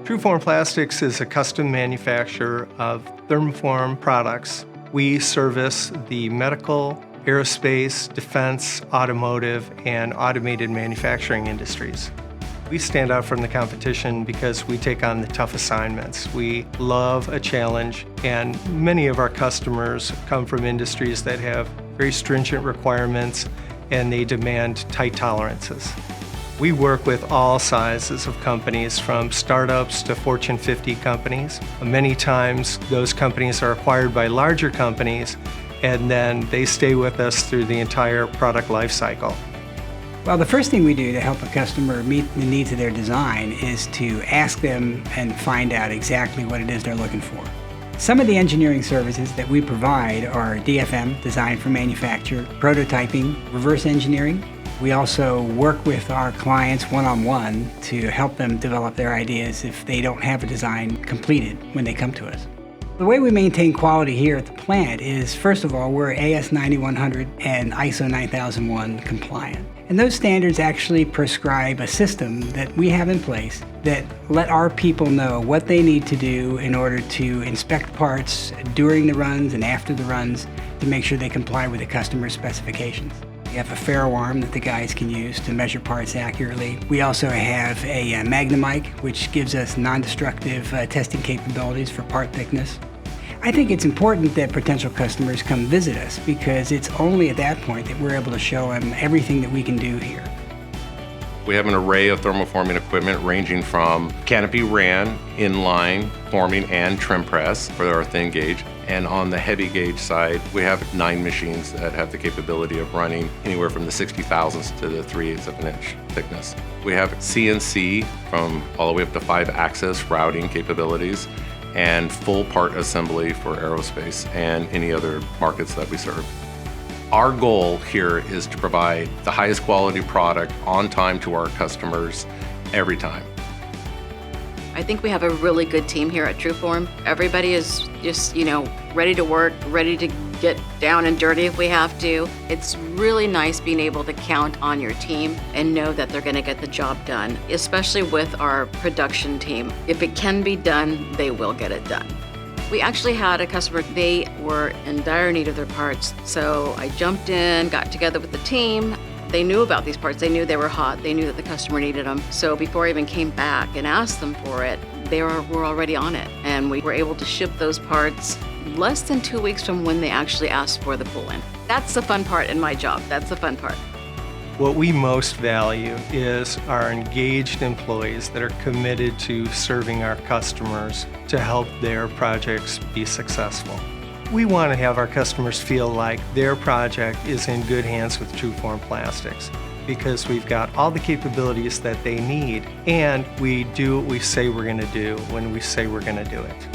Tru-Form Plastics is a custom manufacturer of thermoform products. We service the medical, aerospace, defense, automotive, and automated manufacturing industries. We stand out from the competition because we take on the tough assignments. We love a challenge, and many of our customers come from industries that have very stringent requirements and they demand tight tolerances. We work with all sizes of companies, from startups to Fortune 50 companies. Many times those companies are acquired by larger companies, and then they stay with us through the entire product life cycle. Well, the first thing we do to help a customer meet the needs of their design is to ask them and find out exactly what it is they're looking for. Some of the engineering services that we provide are DFM, Design for Manufacture, prototyping, reverse engineering. We also work with our clients one-on-one to help them develop their ideas if they don't have a design completed when they come to us. The way we maintain quality here at the plant is, first of all, we're AS9100 and ISO9001 compliant. And those standards actually prescribe a system that we have in place that let our people know what they need to do in order to inspect parts during the runs and after the runs to make sure they comply with the customer specifications. We have a ferro arm that the guys can use to measure parts accurately. We also have a Magnum mic, which gives us non-destructive testing capabilities for part thickness. I think it's important that potential customers come visit us, because it's only at that point that we're able to show them everything that we can do here. We have an array of thermoforming equipment ranging from canopy ran, inline, forming, and trim press for our thin gauge. And on the heavy gauge side, we have 9 machines that have the capability of running anywhere from the 60 thousandths to the 3/8 of an inch thickness. We have CNC from all the way up to 5-axis routing capabilities, and full part assembly for aerospace and any other markets that we serve. Our goal here is to provide the highest quality product on time to our customers every time. I think we have a really good team here at Tru-Form. Everybody is just, ready to work, ready to get down and dirty if we have to. It's really nice being able to count on your team and know that they're going to get the job done, especially with our production team. If it can be done, they will get it done. We actually had a customer, they were in dire need of their parts, so I jumped in, got together with the team. They knew about these parts, they knew they were hot, they knew that the customer needed them. So before I even came back and asked them for it, they were already on it. And we were able to ship those parts less than 2 weeks from when they actually asked for the pull-in. That's the fun part in my job, that's the fun part. What we most value is our engaged employees that are committed to serving our customers to help their projects be successful. We want to have our customers feel like their project is in good hands with Tru-Form Plastics, because we've got all the capabilities that they need, and we do what we say we're going to do when we say we're going to do it.